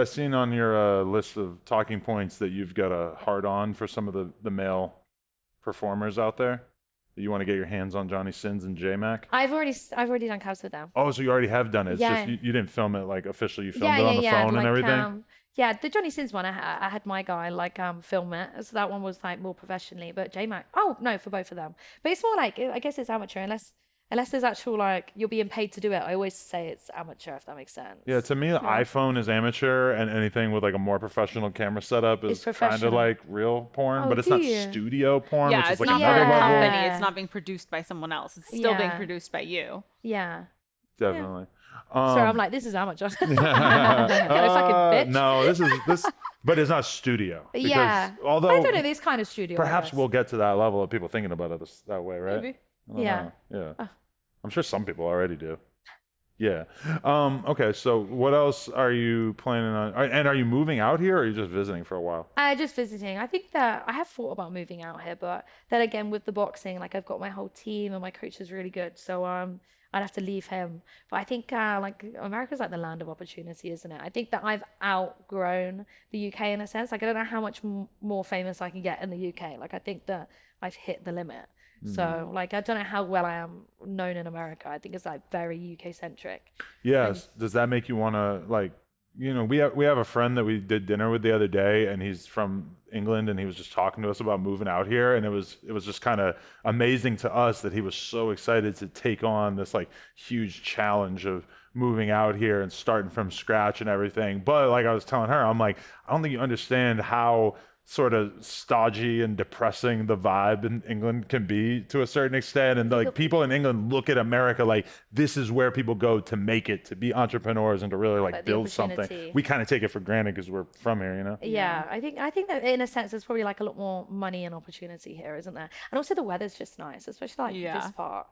I've seen on your list of talking points that you've got a hard on for some of the male performers out there. You want to get your hands on Johnny Sins and J Mac. I've already done covers with them. Oh, so you already have done it. It's just Yeah, you didn't film it like officially. You filmed yeah, it yeah, on the yeah. phone and everything. Yeah, the Johnny Sins one, I had my guy film it. So that one was like more professionally. But J Mac, oh no, for both of them. But it's more like I guess it's amateur unless there's actual like you're being paid to do it. I always say it's amateur if that makes Yeah, sense. to me, the Yeah, iPhone is amateur, and anything with like a more professional camera setup it's is kind of professional. like real porn, Oh, but it's do not you? studio porn, which Yeah, is it's like not from another a level. company. It's Yeah, not being produced by someone else. It's still being yeah, produced by you. yeah, yeah. Definitely. So I'm Um, like, this is amateur. Get a fucking bitch. no, this, but it's not studio because Yeah, I although don't know. This kind of studio, I perhaps guess. we'll get to that level of people thinking about it that way, right? Maybe. I don't Yeah. know. Yeah, Oh, I'm sure some people already do. Yeah. Okay. So what else are you planning on? And are you moving out here, or are you just visiting for a while? just visiting. I think that I have thought about moving out here, but then again, with the boxing, like I've got my whole team and my coach is really good, so I'd have to leave him. But I think like America's like the land of opportunity, isn't it? I think that I've outgrown the UK in a sense. Like I don't know how much more famous I can get in the UK. Like I think that I've hit the limit. Hmm. So like I don't know how well I am known in America. I think it's like very UK centric. And Yes. Does that make you want to like, we have a friend that we did dinner with the other day, and he's from England, and he was just talking to us about moving out here, and it was just kind of amazing to us that he was so excited to take on this like huge challenge of moving out here and starting from scratch and everything. But like I was telling her, I'm like, I don't think you understand how sort of stodgy and depressing the vibe in England can be to a certain extent. And like people in England look at America like this is where people go to make it, to be entrepreneurs and to really like but the build something. opportunity. We kind of take it for granted because we're from here, you know? Yeah. Yeah, I think that in a sense there's probably like a lot more money and opportunity here, isn't there? And also the weather's just nice, especially like Yeah. this part.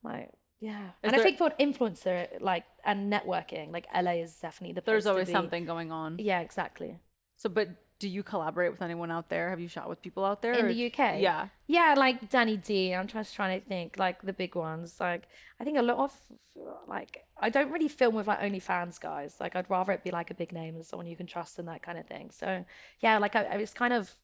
Like, yeah. Is And I there think for an influencer like and networking, like LA is definitely the there's place to always be. something going on. Yeah, exactly. So but do you collaborate with anyone out there? Have you shot with people out there? In Or the UK. yeah. Yeah, like Danny D. I'm just trying to think like the big ones. Like I think a lot of like I don't really film with like OnlyFans guys. Like I'd rather it be like a big name and someone you can trust and that kind of thing. So yeah, like it's kind of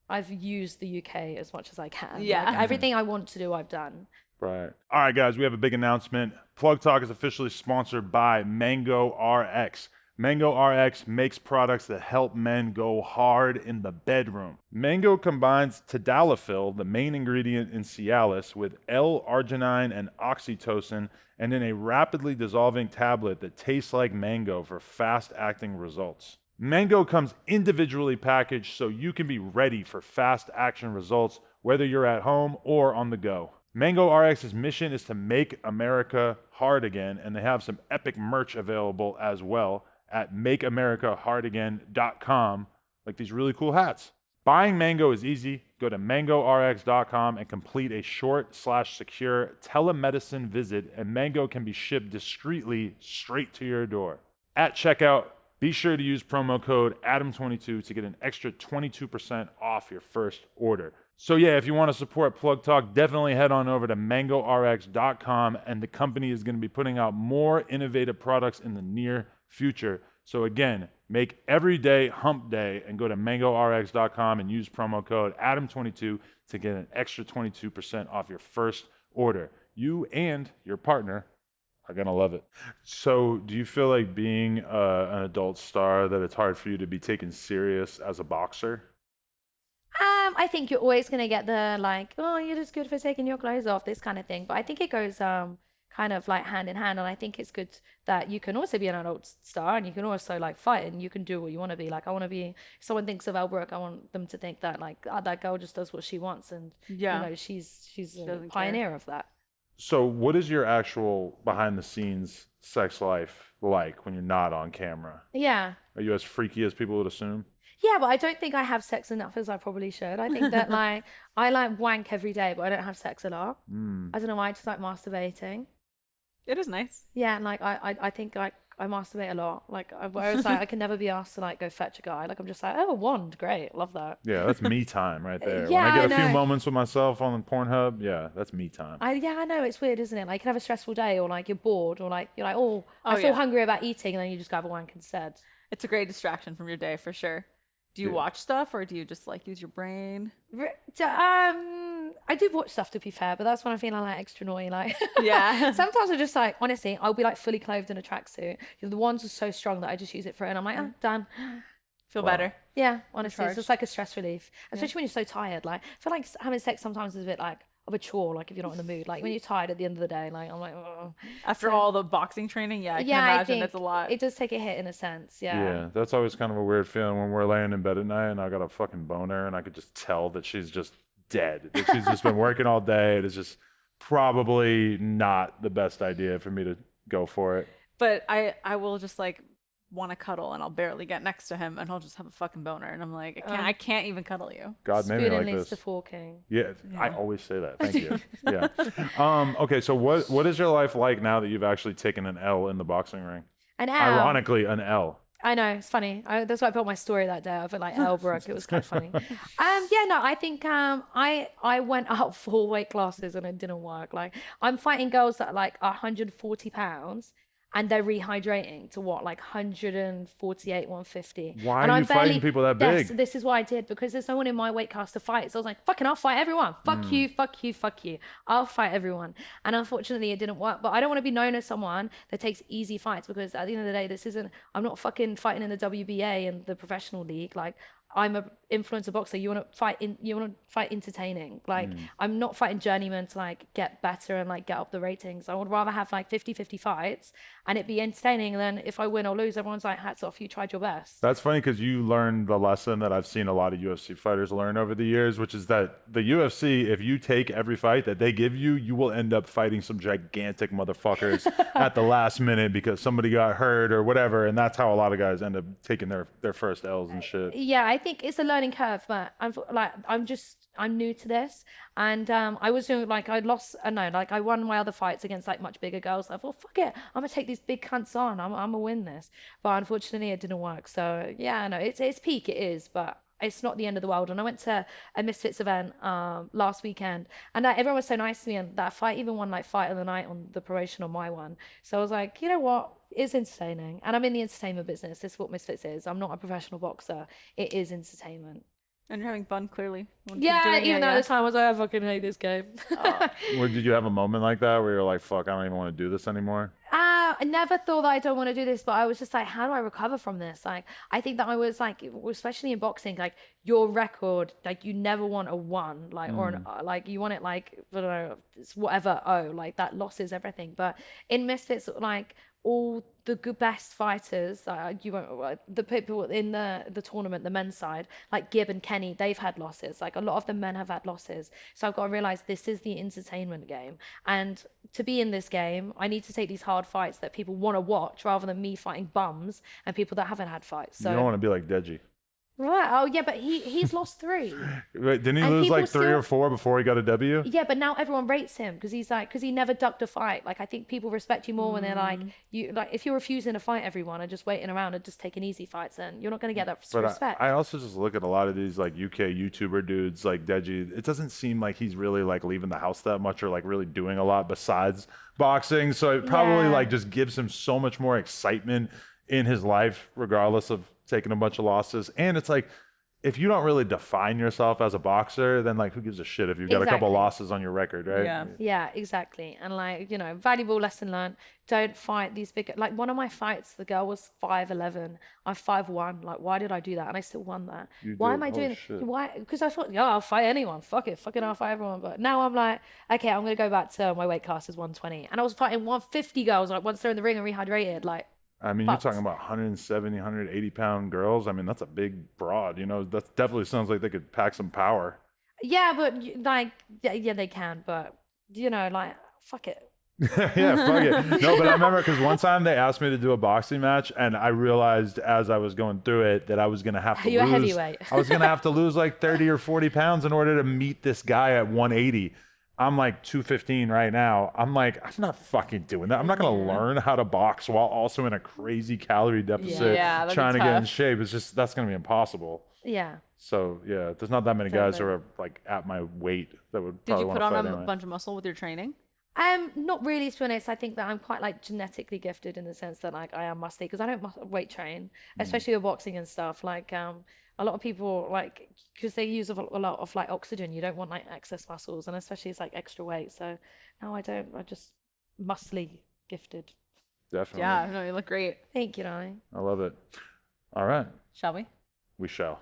I've used the UK as much as I can. Like Yeah. everything I want to do, I've done. Right. All right, guys, we have a big announcement. Plug Talk is officially sponsored by Mango RX. Mango RX makes products that help men go hard in the bedroom. Mango combines tadalafil, the main ingredient in Cialis, with L-arginine and oxytocin, and in a rapidly dissolving tablet that tastes like mango for fast-acting results. Mango comes individually packaged so you can be ready for fast action results whether you're at home or on the go. Mango RX's mission is to make America hard again, and they have some epic merch available as well at makeamericahardagain.com, like these really cool hats. Buying Mango is easy. Go to mangorx.com and complete a short/secure telemedicine visit, and Mango can be shipped discreetly straight to your door. At checkout, be sure to use promo code ADAM22 to get an extra 22% off your first order. So yeah, if you want to support Plug Talk, definitely head on over to mangorx.com, and the company is going to be putting out more innovative products in the near future. So again, make every day hump day and go to mangorx.com and use promo code ADAM22 to get an extra 22% off your first order. You and your partner are gonna love it. So, do you feel like being an adult star that it's hard for you to be taken serious as a boxer? I think you're always gonna get the like, oh, you're just good for taking your clothes off, this kind of thing. But I think it goes kind of like hand in hand, and I think it's good that you can also be an adult star and you can also like fight and you can do what you want to be. Like I want to be. If someone thinks of Elle Brooke, I want them to think that like that girl just does what she wants, and Yeah. she's She a doesn't care. pioneer of that. So, what is your actual behind the scenes sex life like when you're not on camera? Yeah. Are you as freaky as people would assume? Yeah, but I don't think I have sex enough as I probably should. I think that like I like wank every day, but I don't have sex a lot. Mm. I don't know why, I just like masturbating. It is nice. Yeah, and like I think like I masturbate a lot. Like whereas like I can never be asked to like go fetch a guy. Like I'm just like, oh, a wand, great, love that. Yeah, that's me time right there. When Yeah, I I get a few know. moments with myself on Pornhub, yeah, that's me time. I know it's weird, isn't it? Like you can have a stressful day, or like you're bored, or like you're like, oh, Oh, I feel yeah. hungry about eating, and then you just go have a wank instead. It's a great distraction from your day for sure. Do you Yeah. watch stuff or do you just like use your brain? I do watch stuff to be fair, but that's when I'm feeling like extra naughty. Like, Yeah. sometimes I just like, honestly, I'll be like fully clothed in a tracksuit. The ones are so strong that I just use it for it, and I'm like, oh, done. Feel Wow. better. Yeah, honestly, it's Recharge. just like a stress relief, especially when you're so tired. Like, I feel like having sex sometimes is a bit like of a chore. Like, if you're not in the mood, like when you're tired at the end of the day, like I'm like, oh. After all the boxing training, yeah, I can Yeah, I imagine think it's a lot. it does take a hit in a sense. Yeah, that's always kind of a weird feeling when we're laying in bed at night and I got a fucking boner and I could just tell that she's just dead. That she's just been working all day. It is just probably not the best idea for me to go for it. But I will just like want to cuddle and I'll barely get next to him and he'll just have a fucking boner and I'm like, I can't even cuddle you. God made me Spooning like leads this. to forking. Yeah, I always say that. Thank you. Yeah. Okay, so what is your life like now that you've actually taken an L in the boxing ring? And Ironically, an L. I know, it's funny. That's why I put my story that day. I put like Elle, Brooke. It was kind of funny. Yeah, no, I think I went up 4 weight classes and it didn't work. Like I'm fighting girls that are like 140 pounds and they're rehydrating to what, like 148, 150. Why And are I'm you fighting people that Yes, big? this is what I did because there's no one in my weight class to fight. So I was like, fucking, I'll fight everyone. Fuck you, fuck you, fuck you. I'll fight everyone. And unfortunately, it didn't work. But I don't want to be known as someone that takes easy fights because at the end of the day, I'm not fucking fighting in the WBA and the professional league. Like, I'm a influencer boxer. You want to fight entertaining. Like I'm not fighting journeyman to like get better and like get up the ratings. I would rather have like 50-50 fights and it be entertaining. And then if I win or lose, everyone's like, hats off, you tried your best. That's funny because you learned the lesson that I've seen a lot of UFC fighters learn over the years, which is that the UFC, if you take every fight that they give you, you will end up fighting some gigantic motherfuckers at the last minute because somebody got hurt or whatever. And that's how a lot of guys end up taking their first L's and shit. Yeah, I think it's a learning curve, but I'm new to this, and I was doing like I won my other fights against like much bigger girls. I thought, fuck it, I'm gonna take these big cunts on. I'm gonna win this, but unfortunately, it didn't work. So yeah, no, it's peak, it is, but it's not the end of the world. And I went to a Misfits event last weekend, and everyone was so nice to me, and that fight even won like fight of the night on the promotion on my one. So I was like, you know what? It's entertaining, and I'm in the entertainment business. This is what Misfits is. I'm not a professional boxer. It is entertainment. And you're having fun, clearly. Yeah, even though at the time I was like, I fucking hate this game. Or did you have a moment like that where you're like, fuck, I don't even want to do this anymore? I never thought that I don't want to do this, but I was just like, how do I recover from this? Like, I think that I was like, especially in boxing, like your record, like you never want a 1, like, or an, like you want it like, I don't know, it's whatever, like that loss is everything. But in Misfits, like all the best fighters, the people in the tournament, the men's side, like Gibb and Kenny, they've had losses. Like a lot of the men have had losses. So I've got to realize this is the entertainment game. And to be in this game, I need to take these hard fights that people want to watch rather than me fighting bums and people that haven't had fights. So You don't want to be like Deji. right. Oh yeah, but he's lost 3. Wait, didn't he And lose people like 3 or 4 before he got a W? Yeah, but now everyone rates him because he never ducked a fight. Like I think people respect you more when they're like you, like if you're refusing to fight everyone and just waiting around and just taking easy fights, then you're not going to get that But respect. I also just look at a lot of these like UK YouTuber dudes like Deji. It doesn't seem like he's really like leaving the house that much or like really doing a lot besides boxing. So it probably Yeah. like just gives him so much more excitement in his life, regardless of taking a bunch of losses. And it's like, if you don't really define yourself as a boxer, then like who gives a shit if you've got a couple Exactly. losses on your record, right? Yeah. Yeah, exactly. And like, valuable lesson learned. Don't fight these big, like one of my fights, the girl was 5'11". I'm 5'1". Like, why did I do that? And I still won that. You Why did? am I Oh, doing, shit. why? Because I thought, yeah, I'll fight anyone. Fuck it. Fucking I'll fight everyone. But now I'm like, okay, I'm going to go back to my weight class is 120. And I was fighting 150 girls, like once they're in the ring and rehydrated, like, I mean, Fucked. you're talking about 170, 180-pound girls. I mean, that's a big broad. That definitely sounds like they could pack some power. yeah, but like, yeah, they can. But, like, fuck it. Yeah, fuck it. No, but I remember because one time they asked me to do a boxing match, and I realized as I was going through it that I was going to have to You're a lose. heavyweight. I was going to have to lose like 30 or 40 pounds in order to meet this guy at 180. I'm like 215 right now. I'm like, I'm not fucking doing that. I'm not going to learn how to box while also in a crazy calorie deficit Yeah, that'd be trying to get in tough. shape. That's going to be impossible. Yeah. So yeah, there's not that many guys who Totally. are like at my weight that would Did probably you want put to on fight a anyway. bunch of muscle with your training? Not really, to be honest. I think that I'm quite like genetically gifted in the sense that like I am musty because I don't weight train, especially with boxing and stuff. Like a lot of people like because they use a lot of like oxygen. You don't want like excess muscles, and especially it's like extra weight. So no, I don't. I just muscly gifted. Definitely. Yeah, no, you look great. Thank you, darling. I love it. All right. Shall we? We shall.